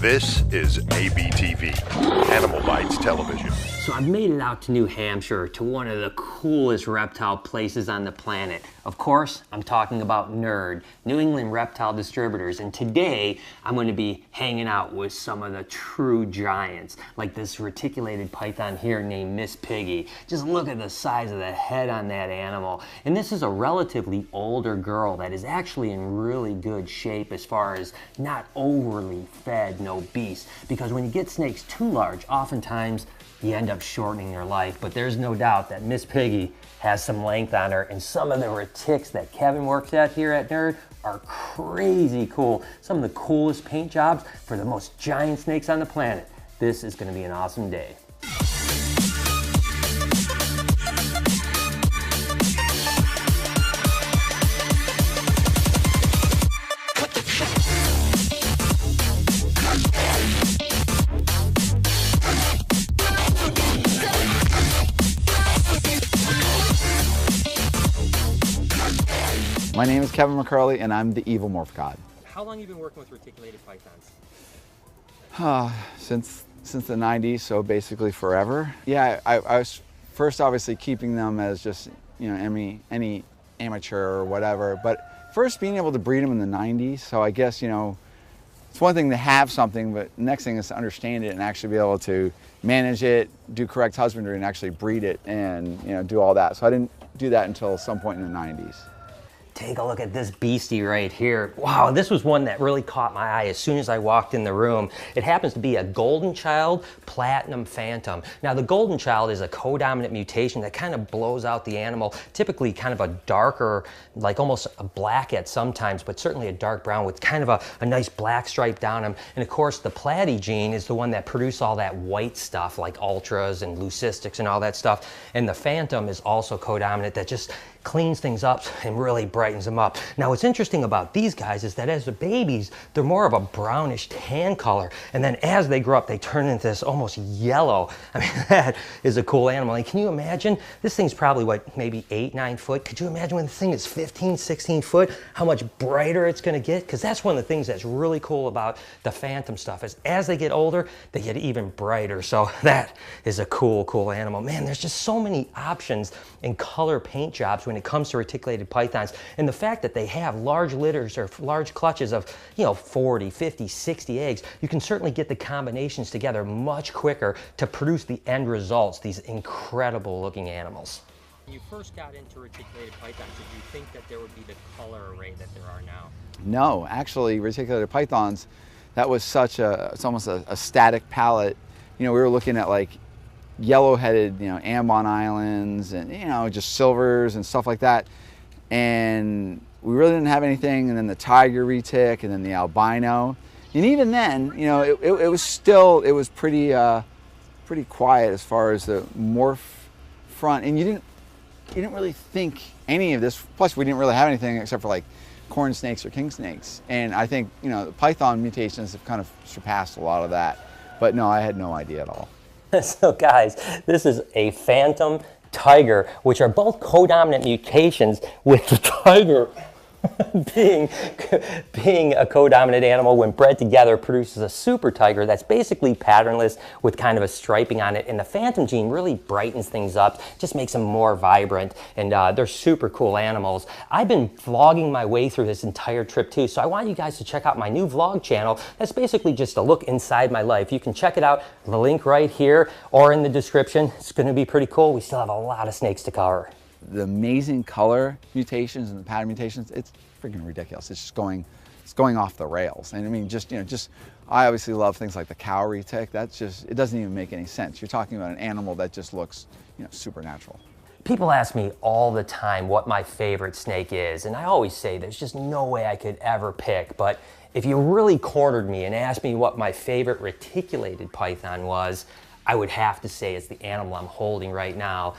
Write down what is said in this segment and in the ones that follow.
This is ABTV, Animal Bites Television. So I've made it out to New Hampshire, to one of the coolest reptile places on the planet. Of course, I'm talking about NERD, New England Reptile Distributors, and today I'm going to be hanging out with some of the true giants, like this reticulated python here named Miss Piggy. Just look at the size of the head on that animal. And this is a relatively older girl that is actually in really good shape as far as not overly fed and obese, because when you get snakes too large, oftentimes you end up shortening their life. But there's no doubt that Miss Piggy has some length on her, and some of the retics that Kevin works at here at NERD are crazy cool. Some of the coolest paint jobs for the most giant snakes on the planet. This is gonna be an awesome day. My name is Kevin McCurley, and I'm the evil morph god. How long have you been working with reticulated pythons? Since the 90s, so basically forever. Yeah, I was first obviously keeping them as just, you know, any amateur or whatever, but first being able to breed them in the 90s, so I guess, you know, it's one thing to have something, but the next thing is to understand it and actually be able to manage it, do correct husbandry, and actually breed it and, you know, do all that. So I didn't do that until some point in the 90s. Take a look at this beastie right here. Wow, this was one that really caught my eye as soon as I walked in the room. It happens to be a Golden Child Platinum Phantom. Now the Golden Child is a codominant mutation that kind of blows out the animal, typically kind of a darker, like almost a black at sometimes, but certainly a dark brown with kind of a nice black stripe down him. And of course the Platy gene is the one that produced all that white stuff like ultras and leucistics and all that stuff. And the Phantom is also codominant that just cleans things up and really brightens them up. Now what's interesting about these guys is that as the babies, they're more of a brownish tan color, and then as they grow up they turn into this almost yellow. I mean, that is a cool animal. And can you imagine, this thing's probably what, maybe 8-9 foot. Could you imagine when the thing is 15-16 foot, how much brighter it's going to get? Because that's one of the things that's really cool about the Phantom stuff, is as they get older they get even brighter. So that is a cool animal. Man, there's just so many options in color paint jobs when it comes to reticulated pythons, and the fact that they have large litters or large clutches of, you know, 40, 50, 60 eggs, you can certainly get the combinations together much quicker to produce the end results, these incredible looking animals. When you first got into reticulated pythons, did you think that there would be the color array that there are now? No, actually reticulated pythons, that was such a, it's almost a static palette. You know, we were looking at like yellow-headed, you know, Ambon Islands and, you know, just silvers and stuff like that. And we really didn't have anything. And then the tiger retic, and then the albino. And even then, you know, it was still, it was pretty quiet as far as the morph front. And you didn't really think any of this. Plus, we didn't really have anything except for like corn snakes or king snakes. And I think, you know, the python mutations have kind of surpassed a lot of that. But no, I had no idea at all. So guys, this is a Phantom Tiger, which are both codominant mutations, with the tiger being a codominant animal when bred together produces a super tiger that's basically patternless with kind of a striping on it. And the Phantom gene really brightens things up, just makes them more vibrant, and they're super cool animals. I've been vlogging my way through this entire trip too, so I want you guys to check out my new vlog channel. That's basically just a look inside my life. You can check it out, the link right here or in the description. It's going to be pretty cool. We still have a lot of snakes to cover. The amazing color mutations and the pattern mutations, it's freaking ridiculous. It's just going off the rails. And I mean, I obviously love things like the cow retic. That's just, it doesn't even make any sense. You're talking about an animal that just looks, you know, supernatural. People ask me all the time what my favorite snake is, and I always say there's just no way I could ever pick. But if you really cornered me and asked me what my favorite reticulated python was, I would have to say it's the animal I'm holding right now.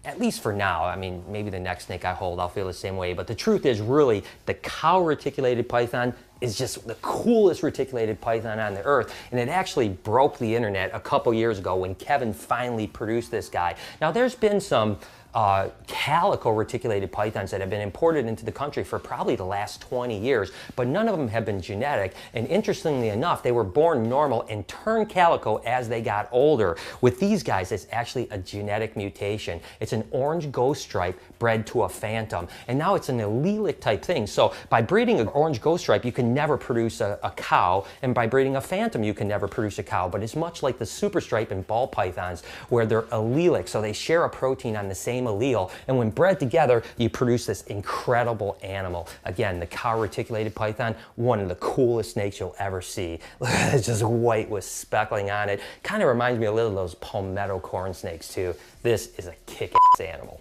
At least for now. I mean, maybe the next snake I hold, I'll feel the same way. But the truth is, really, the cow reticulated python is just the coolest reticulated python on the earth. And it actually broke the internet a couple years ago when Kevin finally produced this guy. Now, there's been some calico reticulated pythons that have been imported into the country for probably the last 20 years, but none of them have been genetic. And interestingly enough, they were born normal and turned calico as they got older. With these guys, it's actually a genetic mutation. It's an orange ghost stripe bred to a phantom. And now it's an allelic type thing. So by breeding an orange ghost stripe, you can never produce a cow. And by breeding a phantom, you can never produce a cow. But it's much like the super stripe and ball pythons, where they're allelic. So they share a protein on the same allele. And when bred together, you produce this incredible animal. Again, the cow reticulated python, one of the coolest snakes you'll ever see. It's just white with speckling on it. Kind of reminds me a little of those palmetto corn snakes too. This is a kick-ass animal.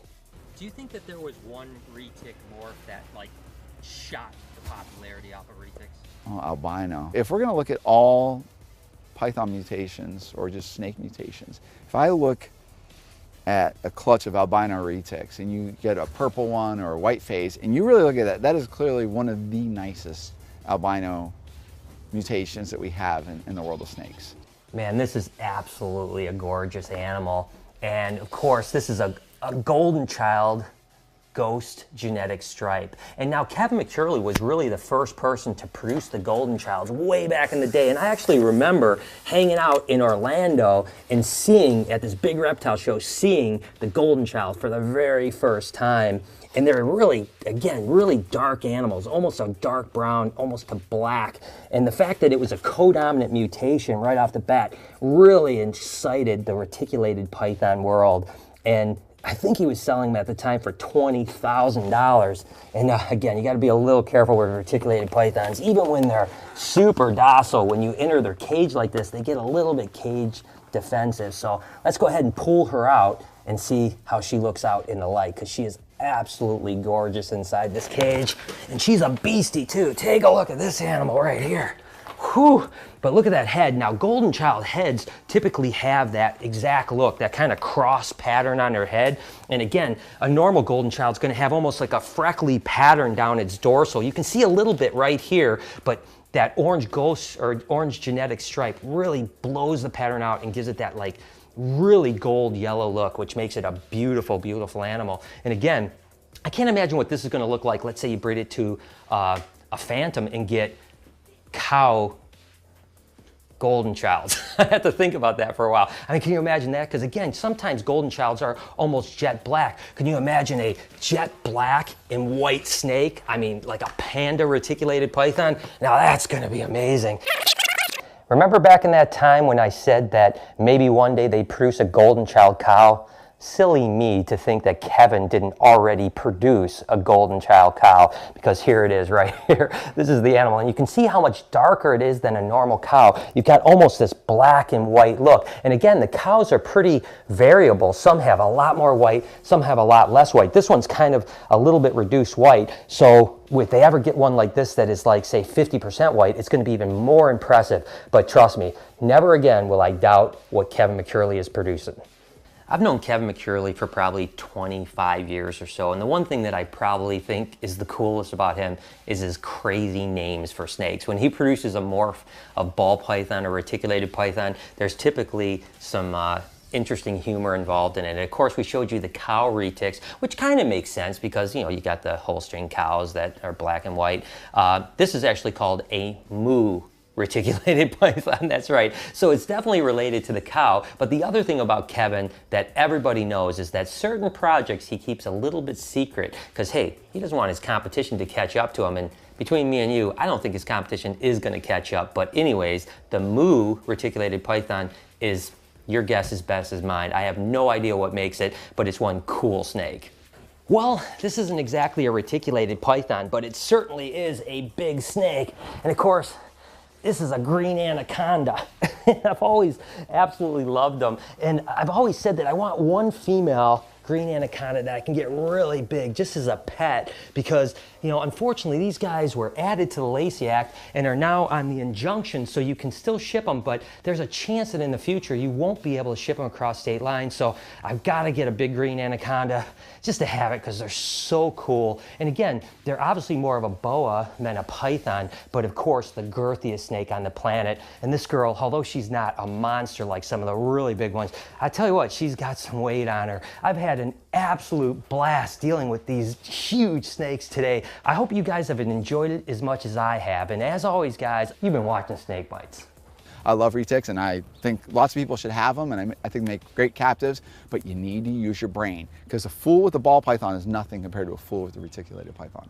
Do you think that there was one retic morph that like shot the popularity off of retics? Oh, albino. If we're gonna look at all python mutations or just snake mutations, if I look at a clutch of albino retics and you get a purple one or a white face and you really look at that, that is clearly one of the nicest albino mutations that we have in the world of snakes. Man, this is absolutely a gorgeous animal. And of course, this is a golden child ghost genetic stripe. And now Kevin McCurley was really the first person to produce the golden childs way back in the day. And I actually remember hanging out in Orlando and seeing, at this big reptile show, seeing the golden child for the very first time. And they're really, again, really dark animals, almost a dark brown, almost to black. And the fact that it was a codominant mutation right off the bat really incited the reticulated python world. And I think he was selling them at the time for $20,000. And again, you got to be a little careful with reticulated pythons. Even when they're super docile, when you enter their cage like this, they get a little bit cage defensive. So let's go ahead and pull her out and see how she looks out in the light, because she is absolutely gorgeous inside this cage. And she's a beastie too. Take a look at this animal right here. Whew. But look at that head. Now, golden child heads typically have that exact look, that kind of cross pattern on their head. And again, a normal golden child is going to have almost like a freckly pattern down its dorsal. You can see a little bit right here, but that orange ghost or orange genetic stripe really blows the pattern out and gives it that like really gold yellow look, which makes it a beautiful, beautiful animal. And again, I can't imagine what this is going to look like. Let's say you breed it to a phantom and get cow golden childs. I had to think about that for a while. I mean, can you imagine that? Because again, sometimes golden childs are almost jet black. Can you imagine a jet black and white snake? I mean, like a panda reticulated python? Now that's going to be amazing. Remember back in that time when I said that maybe one day they'd produce a golden child cow? Silly me to think that Kevin didn't already produce a golden child cow, because here it is right here. This is the animal, and you can see how much darker it is than a normal cow. You've got almost this black and white look. And again, the cows are pretty variable. Some have a lot more white, some have a lot less white. This one's kind of a little bit reduced white. So if they ever get one like this that is like, say, 50% white, it's going to be even more impressive. But trust me, never again will I doubt what Kevin McCurley is producing. I've known Kevin McCurley for probably 25 years or so, and the one thing that I probably think is the coolest about him is his crazy names for snakes. When he produces a morph of ball python or reticulated python, there's typically some interesting humor involved in it. And of course, we showed you the cow retics, which kind of makes sense because, you know, you got the Holstein cows that are black and white. This is actually called a moo reticulated python, that's right. So it's definitely related to the cow. But the other thing about Kevin that everybody knows is that certain projects he keeps a little bit secret because, hey, he doesn't want his competition to catch up to him. And between me and you, I don't think his competition is going to catch up. But anyways, the moo reticulated python is, your guess is best as mine. I have no idea what makes it, but it's one cool snake. Well, this isn't exactly a reticulated python, but it certainly is a big snake. And of course, this is a green anaconda. I've always absolutely loved them. And I've always said that I want one female green anaconda that I can get really big just as a pet because, you know, unfortunately these guys were added to the Lacey Act and are now on the injunction, so you can still ship them, but there's a chance that in the future you won't be able to ship them across state lines. So I've got to get a big green anaconda just to have it because they're so cool. And again, they're obviously more of a boa than a python, but of course the girthiest snake on the planet. And this girl, although she's not a monster like some of the really big ones, I tell you what, she's got some weight on her. I've had an absolute blast dealing with these huge snakes today. I hope you guys have enjoyed it as much as I have. And as always, guys, you've been watching Snake Bites. I love retics, and I think lots of people should have them, and I think they make great captives, but you need to use your brain, because a fool with a ball python is nothing compared to a fool with a reticulated python.